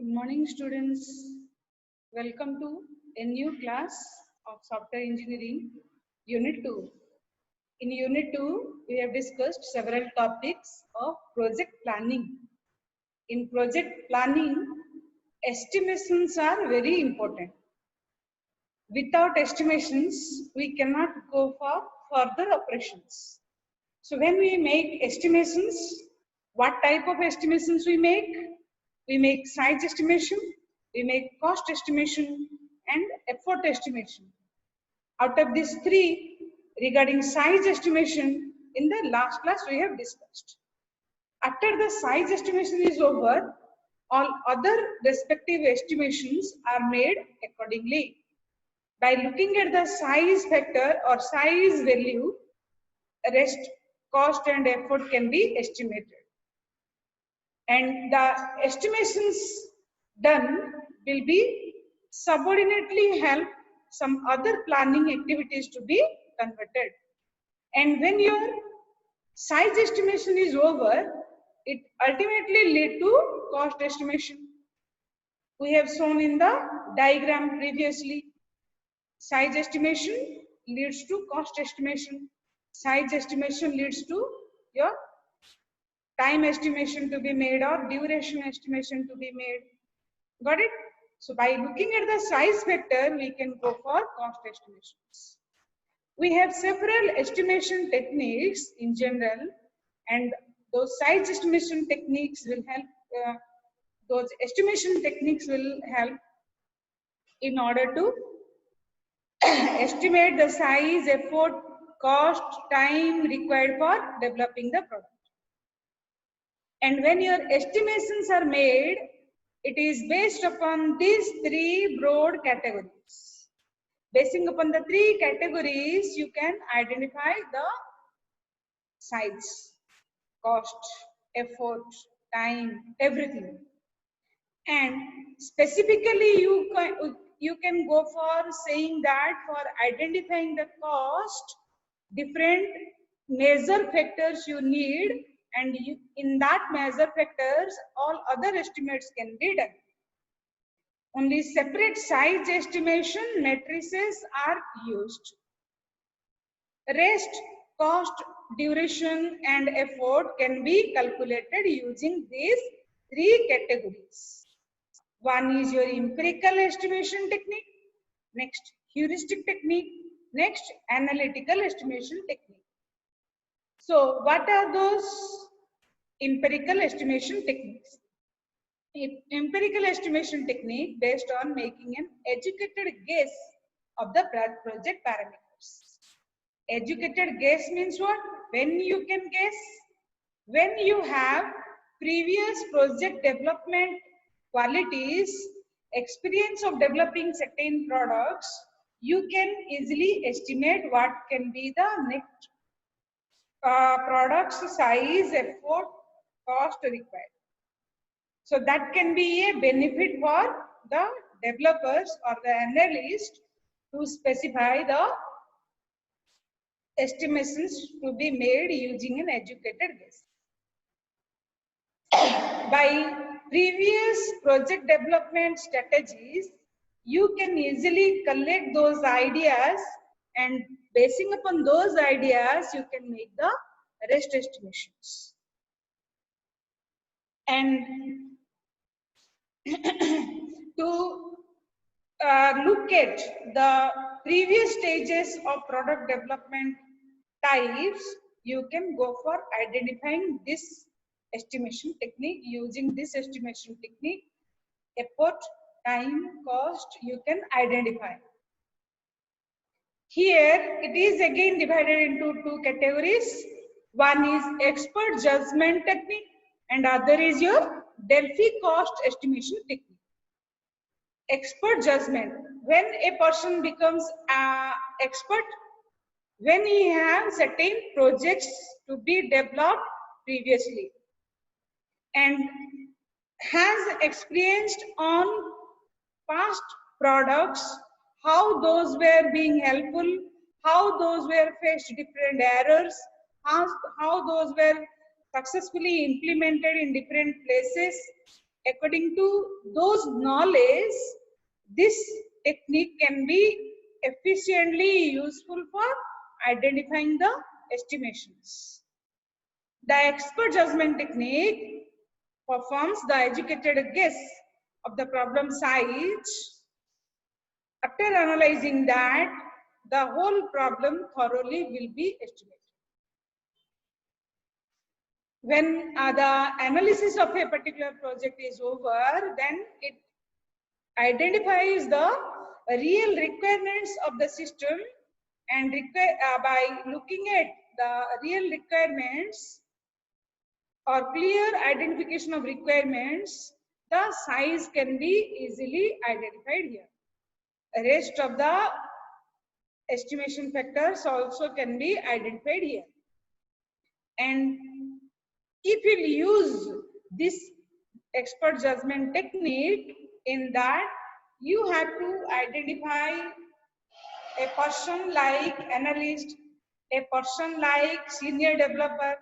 Good morning, students. Welcome to a new class of Software Engineering, Unit 2. In Unit 2, we have discussed several topics of project planning. In project planning, estimations are very important. Without estimations, we cannot go for further operations. So when we make estimations, what type of estimations we make? We make size estimation, we make cost estimation, and effort estimation. Out of these three, regarding size estimation, in the last class we have discussed. After the size estimation is over, all other respective estimations are made accordingly. By looking at the size factor or size value, rest, cost and effort can be estimated. And the estimations done will be subordinately help some other planning activities to be converted. And when your size estimation is over, it ultimately lead to cost estimation. We have shown in the diagram previously. Size estimation leads to cost estimation. Size estimation leads to your time estimation to be made or duration estimation to be made. Got it? So by looking at the size factor, we can go for cost estimations. We have several estimation techniques in general, and those size estimation techniques will help. Those estimation techniques will help in order to estimate the size, effort, cost, time required for developing the product. And when your estimations are made, it is based upon these three broad categories. Basing upon the three categories, you can identify the size, cost, effort, time, everything. And specifically, you can go for saying that for identifying the cost, different measure factors you need, and in that measure factors, all other estimates can be done. Only separate size estimation matrices are used. Rest, cost, duration, and effort can be calculated using these three categories. One is your empirical estimation technique, next heuristic technique, next analytical estimation technique. So what are those empirical estimation techniques? Empirical estimation technique based on making an educated guess of the project parameters. Educated guess means what? When you can guess, when you have previous project development qualities, experience of developing certain products, you can easily estimate what can be the next product's size, effort, cost required. So that can be a benefit for the developers or the analyst to specify the estimations to be made using an educated guess. By previous project development strategies, you can easily collect those ideas, and basing upon those ideas, you can make the rest estimations. And to look at the previous stages of product development types, you can go for identifying this estimation technique. Using this estimation technique, effort, time, cost, you can identify. Here it is again divided into two categories. One is expert judgment technique and other is your Delphi cost estimation technique. Expert judgment, when a person becomes an expert, when he has certain projects to be developed previously and has experienced on past products, how those were being helpful, how those were faced different errors, how those were successfully implemented in different places, according to those knowledge, this technique can be efficiently useful for identifying the estimations. The expert judgment technique performs the educated guess of the problem size. After analyzing that, the whole problem thoroughly will be estimated. When the analysis of a particular project is over, then it identifies the real requirements of the system, and by looking at the real requirements or clear identification of requirements, the size can be easily identified here. The rest of the estimation factors also can be identified here. And if you use this expert judgment technique, in that you have to identify a person like analyst, a person like senior developer,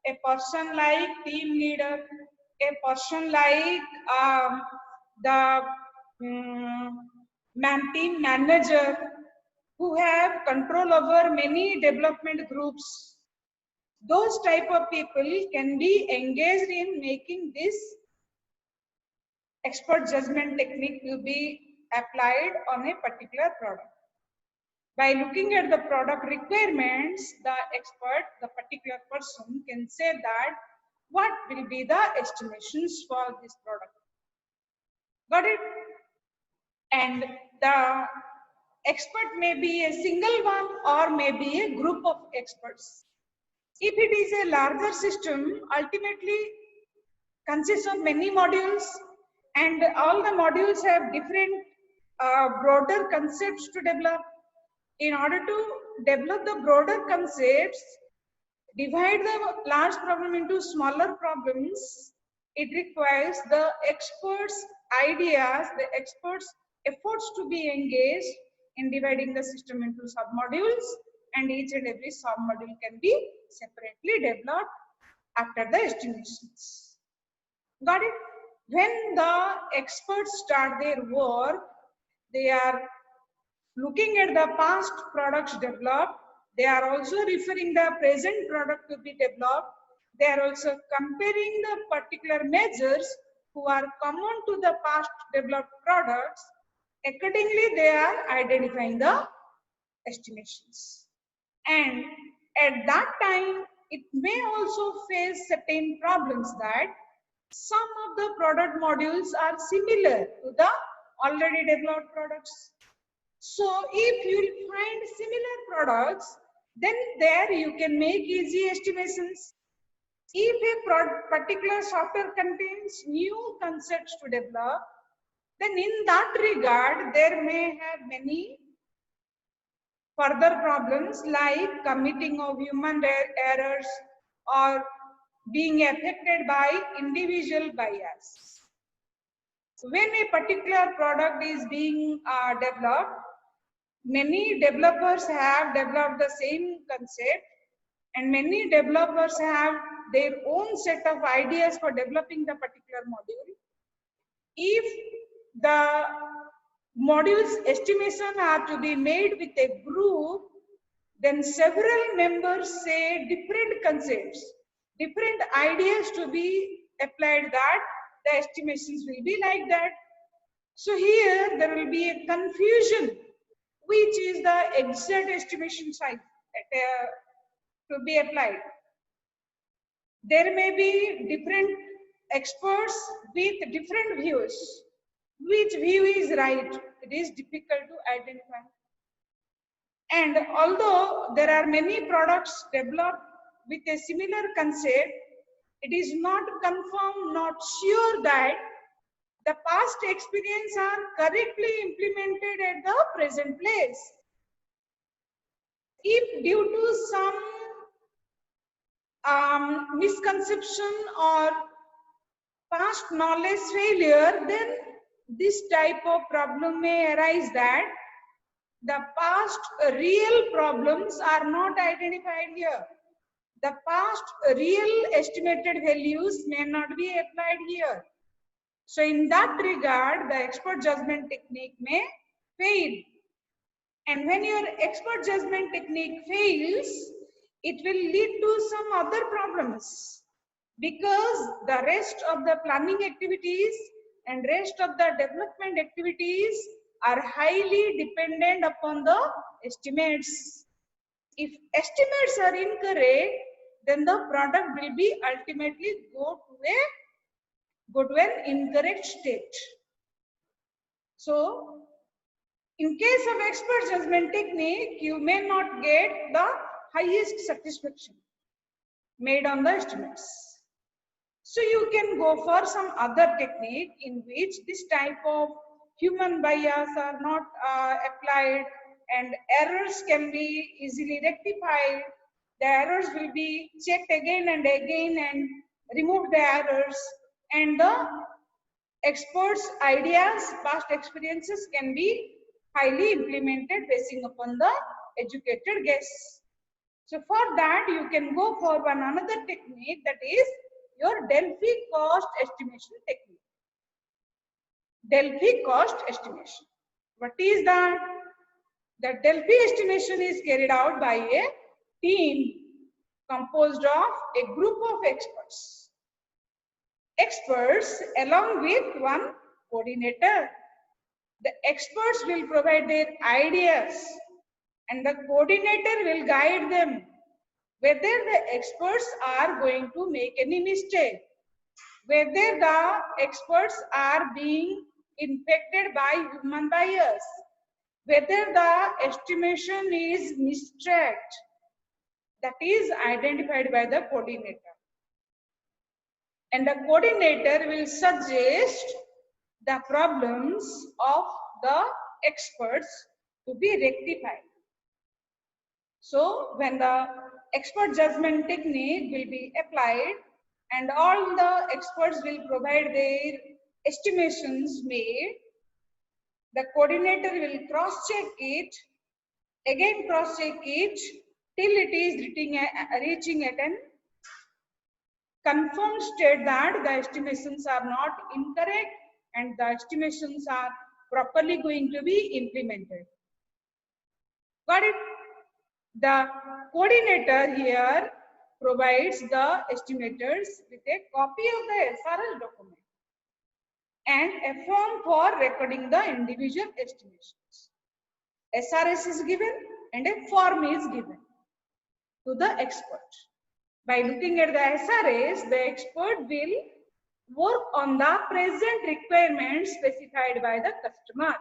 a person like team leader, a person like the team manager, who have control over many development groups. Those type of people can be engaged in making this expert judgment technique to be applied on a particular product. By looking at the product requirements, the expert, the particular person, can say that what will be the estimations for this product. Got it? And the expert may be a single one or may be a group of experts. If it is a larger system, ultimately consists of many modules, and all the modules have different broader concepts to develop. In order to develop the broader concepts, divide the large problem into smaller problems, it requires the experts' ideas, the experts' efforts to be engaged in dividing the system into submodules, and each and every submodule can be separately developed after the estimations. Got it? When the experts start their work, they are looking at the past products developed. They are also referring the present product to be developed. They are also comparing the particular measures who are common to the past developed products. Accordingly, they are identifying the estimations. And at that time, it may also face certain problems that some of the product modules are similar to the already developed products. So if you will find similar products, then there you can make easy estimations. If a particular software contains new concepts to develop, then in that regard, there may have many further problems like committing of human errors or being affected by individual bias. When a particular product is being developed, many developers have developed the same concept, and many developers have their own set of ideas for developing the particular module. If the module's estimation are to be made with a group, then several members say different concepts, different ideas to be applied, that the estimations will be like that. So here there will be a confusion, which is the exact estimation size to be applied. There may be different experts with different views. Which view is right? It is difficult to identify. And although there are many products developed with a similar concept, it is not confirmed, not sure that the past experience are correctly implemented at the present place. If due to some misconception or past knowledge failure, then this type of problem may arise, that the past real problems are not identified here. The past real estimated values may not be applied here. So in that regard, the expert judgment technique may fail. And when your expert judgment technique fails, it will lead to some other problems, because the rest of the planning activities and rest of the development activities are highly dependent upon the estimates. If estimates are incorrect, then the product will be ultimately go to an incorrect state. So in case of expert judgment technique, you may not get the highest satisfaction made on the estimates. So you can go for some other technique in which this type of human bias are not applied, and errors can be easily rectified. The errors will be checked again and again and remove the errors, and the experts' ideas, past experiences can be highly implemented basing upon the educated guess. So for that, you can go for one another technique, that is your Delphi cost estimation technique. Delphi cost estimation. What is that? The Delphi estimation is carried out by a team composed of a group of experts. Experts along with one coordinator. The experts will provide their ideas and the coordinator will guide them whether the experts are going to make any mistake, whether the experts are being infected by human bias, whether the estimation is mistracked. That is identified by the coordinator. And the coordinator will suggest the problems of the experts to be rectified. So when the expert judgment technique will be applied and all the experts will provide their estimations made, the coordinator will cross-check it, again cross-check it till it is reaching at an confirmed state that the estimations are not incorrect and the estimations are properly going to be implemented. Got it? The coordinator here provides the estimators with a copy of the SRS document and a form for recording the individual estimations. SRS is given and a form is given to the expert. By looking at the SRS, the expert will work on the present requirements specified by the customer,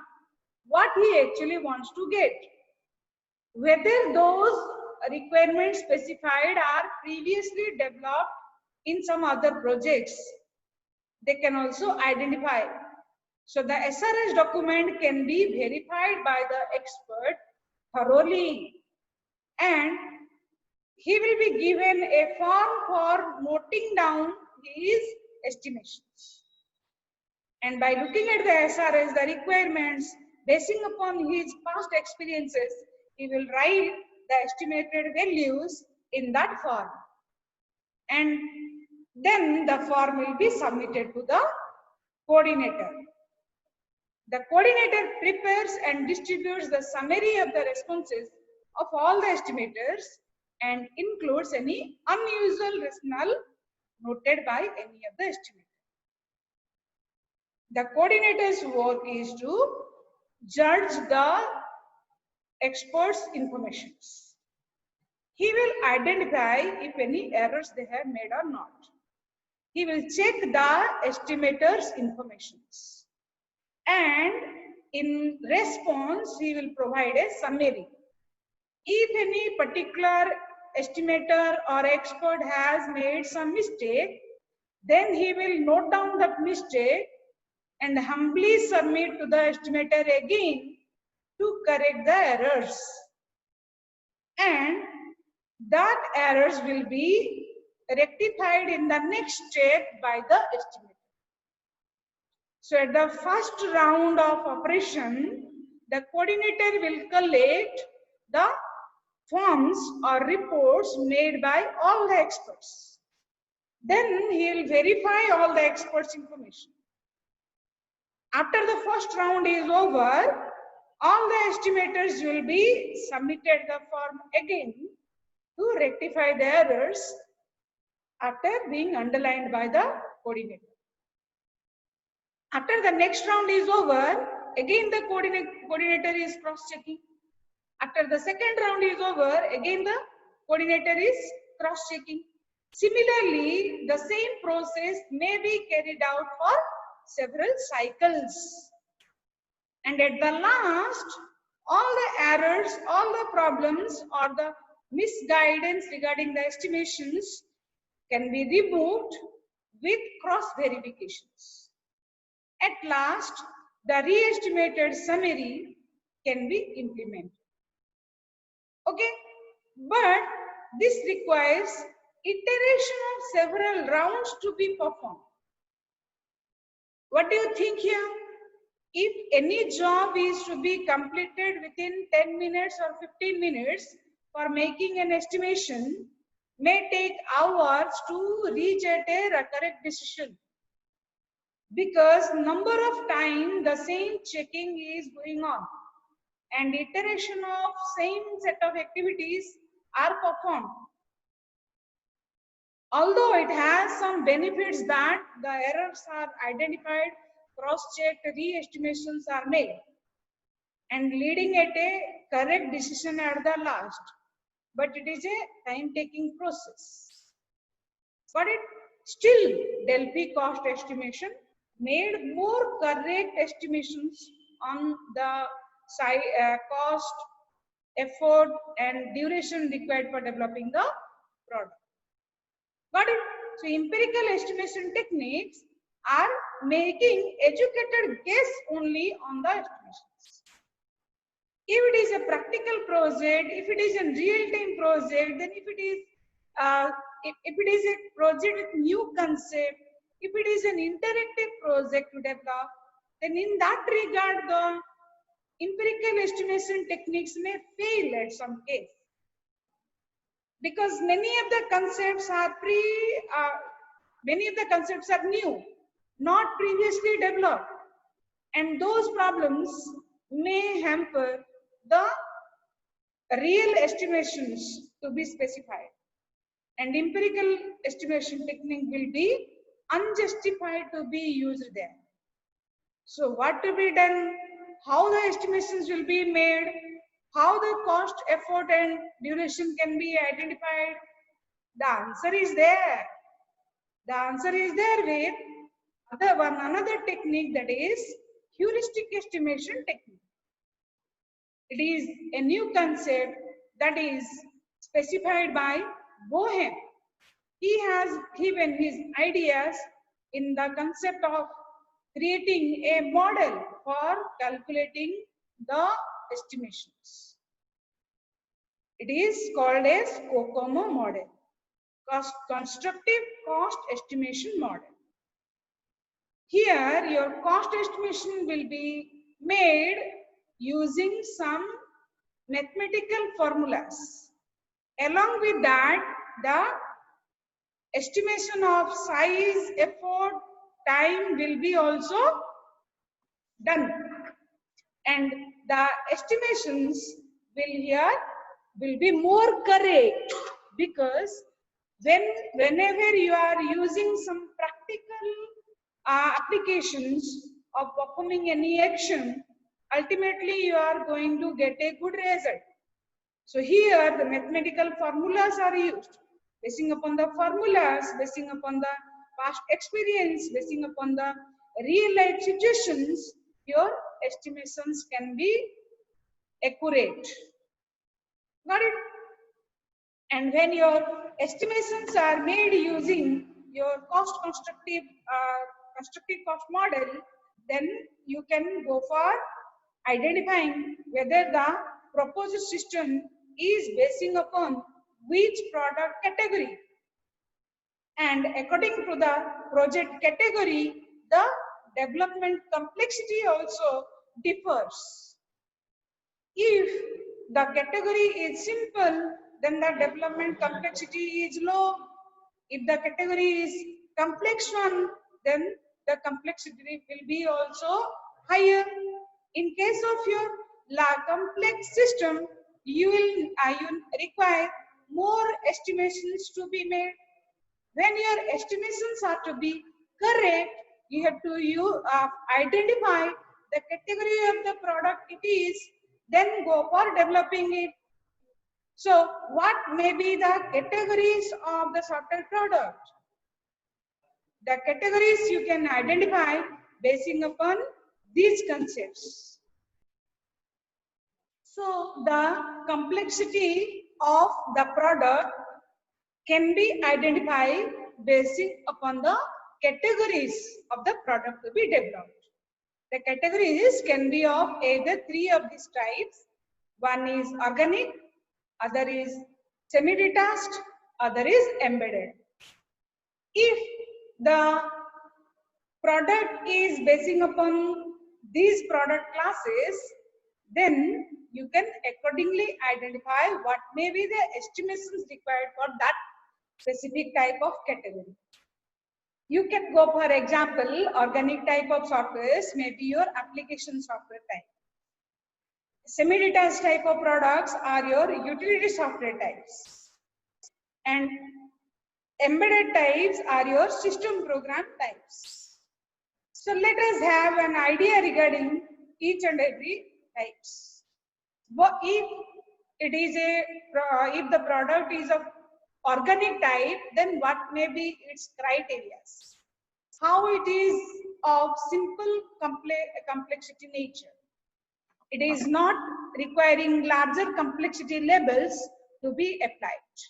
what he actually wants to get. Whether those requirements specified are previously developed in some other projects, they can also identify. So the SRS document can be verified by the expert thoroughly, and he will be given a form for noting down his estimations. And by looking at the SRS, the requirements, basing upon his past experiences, he will write the estimated values in that form. And then the form will be submitted to the coordinator. The coordinator prepares and distributes the summary of the responses of all the estimators and includes any unusual rationale noted by any of the estimators. The coordinator's work is to judge the experts' information. He will identify if any errors they have made or not. He will check the estimator's information. And in response, he will provide a summary. If any particular estimator or expert has made some mistake, then he will note down that mistake and humbly submit to the estimator again to correct the errors. And that errors will be rectified in the next step by the estimator. So at the first round of operation, the coordinator will collect the forms or reports made by all the experts. Then he will verify all the experts' information. After the first round is over, all the estimators will be submitted the form again to rectify the errors after being underlined by the coordinator. After the next round is over, again the coordinator is cross-checking. After the second round is over, again the coordinator is cross-checking. Similarly, the same process may be carried out for several cycles. And at the last, all the errors, all the problems or the misguidance regarding the estimations can be removed with cross verifications. At last, the re-estimated summary can be implemented. Okay, but this requires iteration of several rounds to be performed. What do you think here? If any job is to be completed within 10 minutes or 15 minutes for making an estimation, may take hours to reach at a correct decision. Because number of time the same checking is going on and iteration of same set of activities are performed. Although it has some benefits that the errors are identified, cross-checked, re-estimations are made and leading at a correct decision at the last, but it is a time-taking process. But it still, Delphi cost estimation made more correct estimations on the cost, effort and duration required for developing the product. Got it? So empirical estimation techniques are making educated guess only on the estimations. If it is a practical project, if it is a real-time project, then if it is a project with new concept, if it is an interactive project to develop, then in that regard, the empirical estimation techniques may fail at some case. Because many of the concepts are new, not previously developed, and those problems may hamper the real estimations to be specified, and empirical estimation technique will be unjustified to be used there. So what to be done, how the estimations will be made, how the cost, effort and duration can be identified? The answer is there. The answer is there with another technique, that is heuristic estimation technique. It is a new concept that is specified by Boehm. He has given his ideas in the concept of creating a model for calculating the estimations. It is called as COCOMO model, constructive cost estimation model. Here your cost estimation will be made using some mathematical formulas. Along with that, the estimation of size, effort, time will be also done, and the estimations will be more correct, because whenever you are using some practical applications of performing any action, ultimately you are going to get a good result. So here the mathematical formulas are used. Basing upon the formulas, basing upon the past experience, basing upon the real life situations, your estimations can be accurate. Got it? And when your estimations are made using your constructive cost model, then you can go for identifying whether the proposed system is basing upon which product category, and according to the project category, the development complexity also differs. If the category is simple, then the development complexity is low. If the category is complex one, then the complexity will be also higher. In case of your complex system, you will require more estimations to be made. When your estimations are to be correct, you have to identify the category of the product it is, then go for developing it. So what may be the categories of the software product? The categories you can identify basing upon these concepts. So the complexity of the product can be identified basing upon the categories of the product to be developed. The categories can be of either three of these types. One is organic, other is semi-detached, other is embedded. If the product is basing upon these product classes, then you can accordingly identify what may be the estimations required for that specific type of category. You can go, for example, organic type of softwares may be your application software type. Semi-detached type of products are your utility software types. And embedded types are your system program types. So let us have an idea regarding each and every types. If it is if the product is of organic type, then what may be its criteria? How it is of simple complexity nature. It is not requiring larger complexity levels to be applied.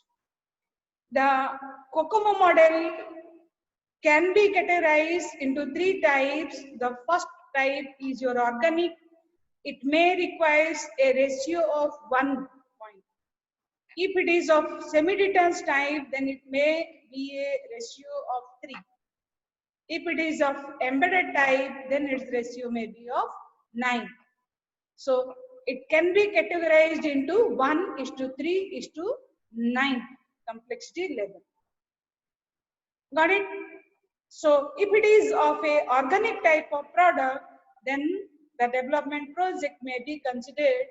The COCOMO model can be categorized into three types. The first type is your organic. It may require a ratio of 1. If it is of semi-detached type, then it may be a ratio of 3. If it is of embedded type, then its ratio may be of 9. So it can be categorized into 1:3:9 complexity level. Got it? So if it is of a organic type of product, then the development project may be considered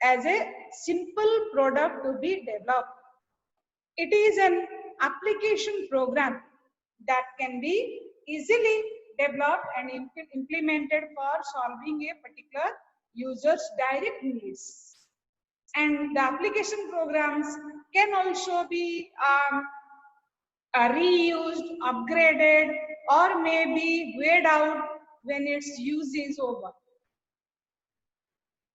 as a simple product to be developed. It is an application program that can be easily developed and implemented for solving a particular user's direct needs. And the application programs can also be reused, upgraded, or maybe weighed out when its use is over.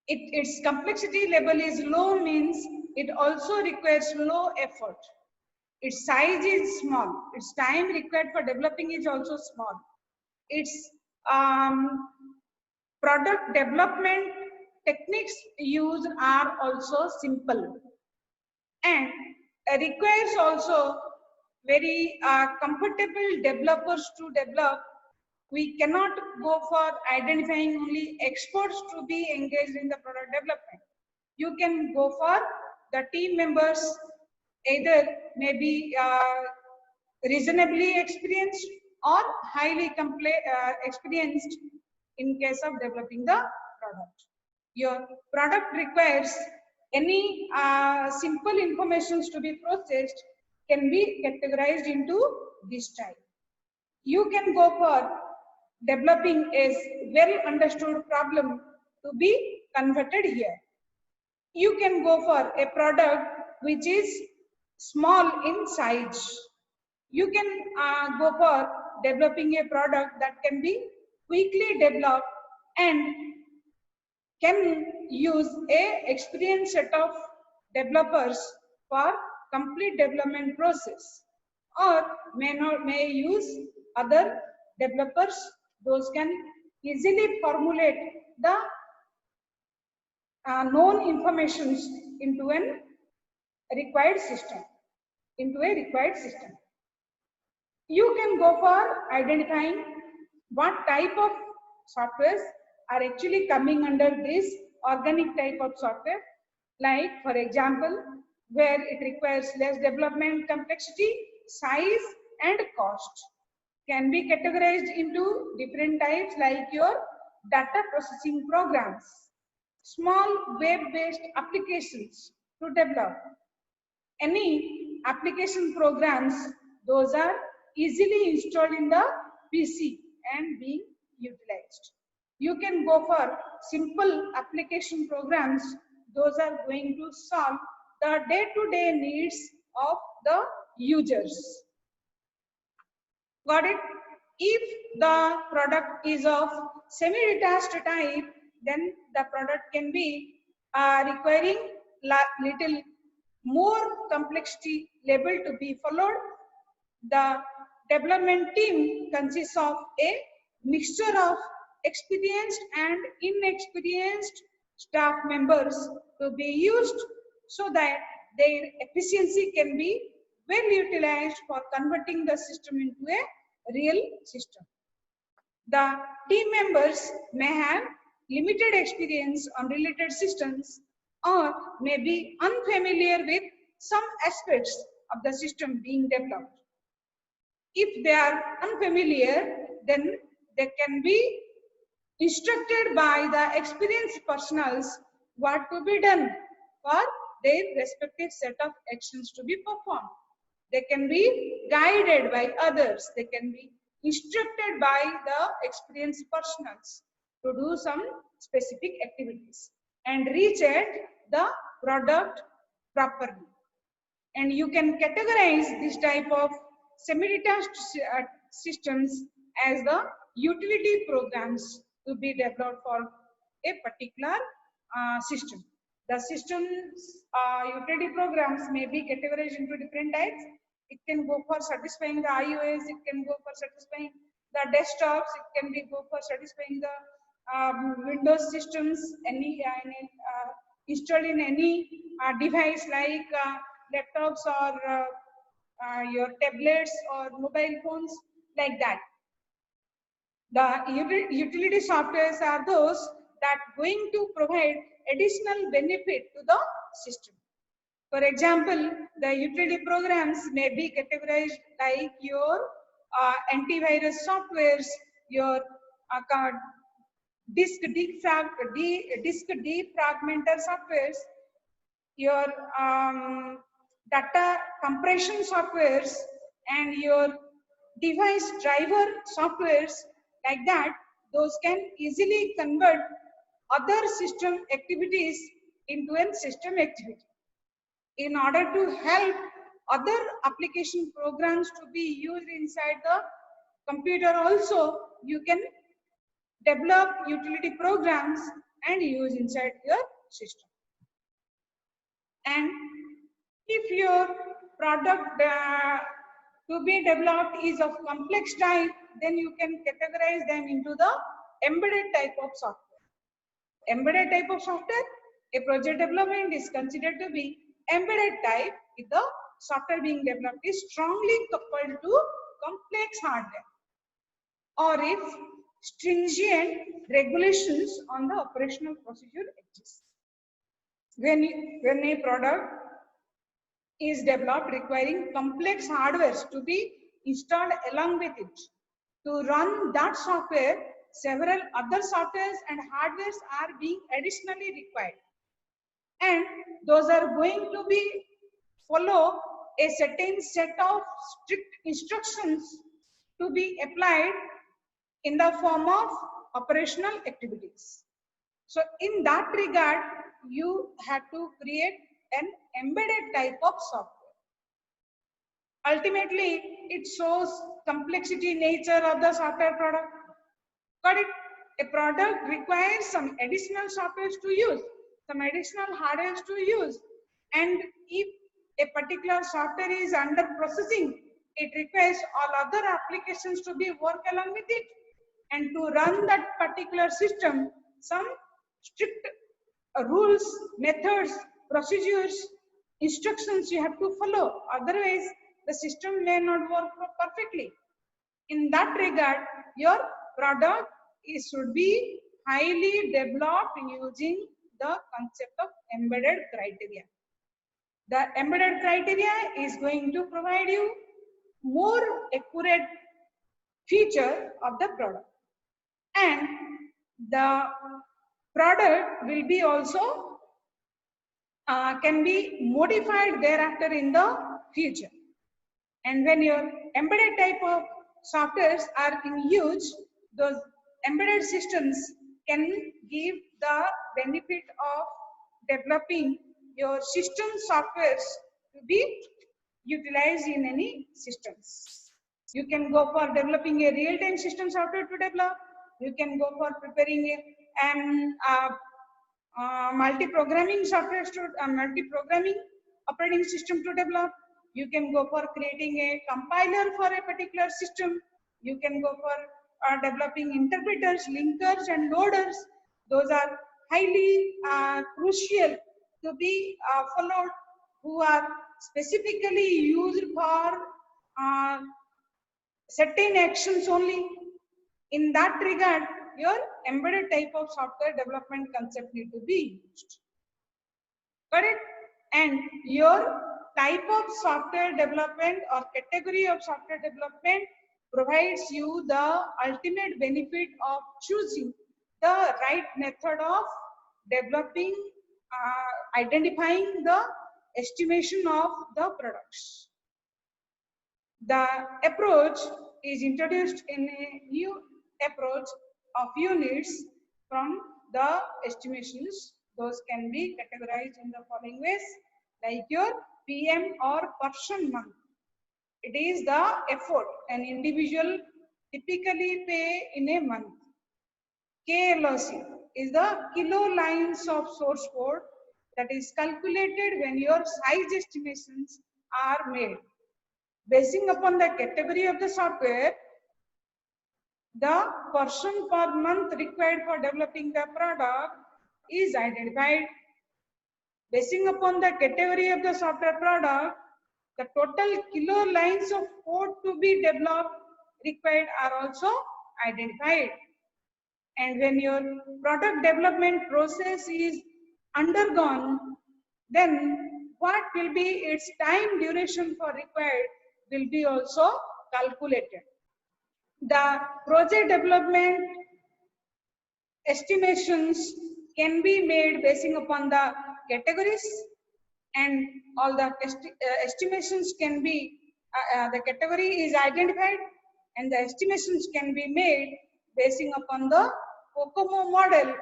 Its complexity level is low means it also requires low effort. Its size is small. Its time required for developing is also small. Its product development techniques used are also simple, and requires also very comfortable developers to develop. We cannot go for identifying only experts to be engaged in the product development. You can go for the team members, either maybe reasonably experienced or highly experienced in case of developing the product. Your product requires any simple informations to be processed can be categorized into this type. You can go for developing a well understood problem to be converted here. You can go for a product which is small in size. You can go for developing a product that can be quickly developed and can use a experienced set of developers for complete development process, or may use other developers. Those can easily formulate the known informations into a required system. You can go for identifying what type of softwares are actually coming under this organic type of software. Like, for example, where it requires less development complexity, size, and cost, can be categorized into different types, like your data processing programs, small web-based applications to develop. Any application programs, those are easily installed in the PC and being utilized. You can go for simple application programs, those are going to solve the day-to-day needs of the users. Got it? If the product is of semi-detached type, then the product can be requiring little more complexity level to be followed. The development team consists of a mixture of experienced and inexperienced staff members to be used so that their efficiency can be well utilized for converting the system into a real system. The team members may have limited experience on related systems or may be unfamiliar with some aspects of the system being developed. If they are unfamiliar, then they can be instructed by the experienced personnels what to be done for their respective set of actions to be performed. They can be guided by others. They can be instructed by the experienced personnels to do some specific activities and reach at the product properly. And you can categorize this type of semi-detached systems as the utility programs to be developed for a particular system. The systems utility programs may be categorized into different types. It can go for satisfying the iOS, it can go for satisfying the desktops, it can be go for satisfying the Windows systems, installed in any device like laptops or your tablets or mobile phones, like that. The utility softwares are those that going to provide additional benefit to the system. For example, the utility programs may be categorized like your antivirus softwares, your disk defragmenter softwares, your data compression softwares, and your device driver softwares, like that. Those can easily convert other system activities into a system activity. In order to help other application programs to be used inside the computer also, you can develop utility programs and use inside your system. And if your product to be developed is of complex type, then you can categorize them into the embedded type of software. Embedded type of software, a project development is considered to be embedded type if the software being developed is strongly coupled to complex hardware, or if stringent regulations on the operational procedure exist. When a product is developed requiring complex hardware to be installed along with it, to run that software, several other softwares and hardwares are being additionally required, and those are going to be follow a certain set of strict instructions to be applied in the form of operational activities. So in that regard, you have to create an embedded type of software. Ultimately, it shows complexity nature of the software product. Got it? A product requires some additional software to use, some additional hardware to use, and if a particular software is under processing, it requires all other applications to be work along with it, and to run that particular system, some strict rules, methods, procedures, instructions you have to follow. Otherwise, the system may not work perfectly. In that regard, your product should be highly developed using the concept of embedded criteria. The embedded criteria is going to provide you more accurate feature of the product. And the product will be also can be modified thereafter in the future. And when your embedded type of softwares are in use, those embedded systems can give the benefit of developing your system softwares to be utilized in any systems. You can go for developing a real-time system software to develop. You can go for preparing an multi-programming software to multi-programming operating system to develop. You can go for creating a compiler for a particular system. You can go for developing interpreters, linkers, and loaders. Those are highly crucial to be followed, who are specifically used for certain actions only. In that regard, your embedded type of software development concept need to be used. Correct? And your type of software development or category of software development provides you the ultimate benefit of choosing the right method of developing, identifying the estimation of the products. The approach is introduced in a new approach of units from the estimations. Those can be categorized in the following ways, like your PM or person month. It is the effort an individual typically pay in a month. KLOC is the kilo lines of source code that is calculated when your size estimations are made. Basing upon the category of the software, the person per month required for developing the product is identified. Basing upon the category of the software product, the total kilo lines of code to be developed required are also identified. And when your product development process is undergone, then what will be its time duration for required will be also calculated. The project development estimations can be made basing upon the categories, and all the estimations can be, the category is identified and the estimations can be made basing upon the COCOMO model,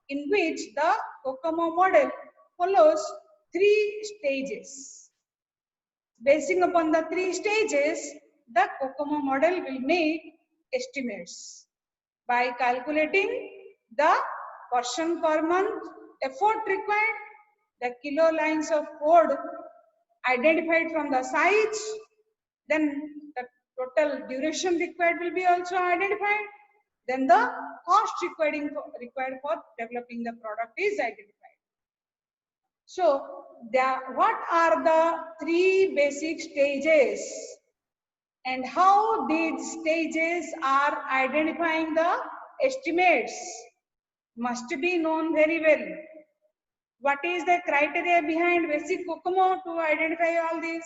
in which the COCOMO model follows 3 stages. Basing upon the 3 stages, the COCOMO model will make estimates by calculating the person per month effort required, the kilo lines of code identified from the size, then the total duration required will be also identified, then the cost required for developing the product is identified. So, what are the 3 basic stages and how these stages are identifying the estimates must be known very well. What is the criteria behind basic COCOMO to identify all these?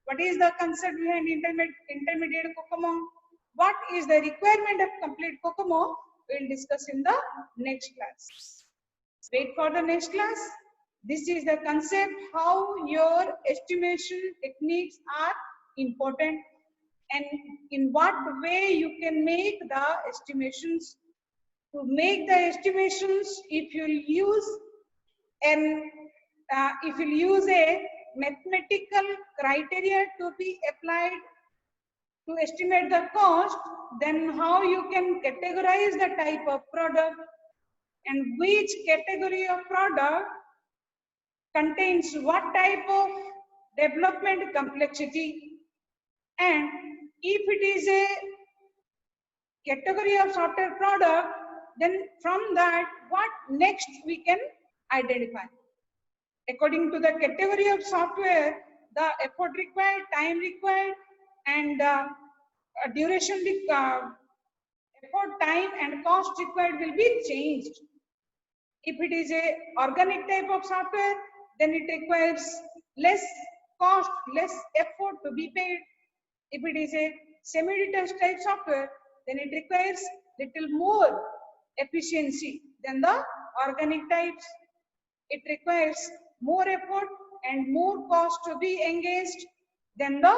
What is the concept behind intermediate COCOMO? What is the requirement of complete COCOMO? We will discuss in the next class. Wait for the next class. This is the concept how your estimation techniques are important and in what way you can make the estimations. To make the estimations, if you use a mathematical criteria to be applied to estimate the cost, then how you can categorize the type of product and which category of product contains what type of development complexity, and if it is a category of software product, then from that what next we can identify. According to the category of software, the effort required, time required, and duration, effort, time, and cost required will be changed. If it is a organic type of software, then it requires less cost, less effort to be paid. If it is a semi-detached type software, then it requires little more efficiency than the organic types. It requires more effort and more cost to be engaged than the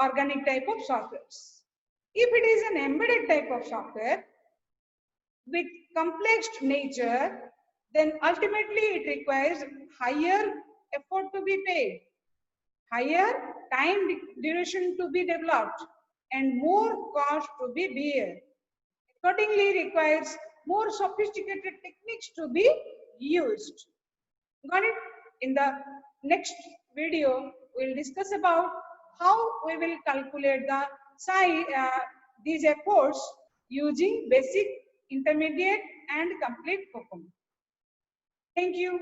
organic type of softwares. If it is an embedded type of software with complex nature, then ultimately it requires higher effort to be paid, higher time duration to be developed, and more cost to be bear. Accordingly, requires more sophisticated techniques to be used. Got it? In the next video, we'll discuss about how we will calculate the size, these efforts using basic, intermediate, and complete COCOMO. Thank you.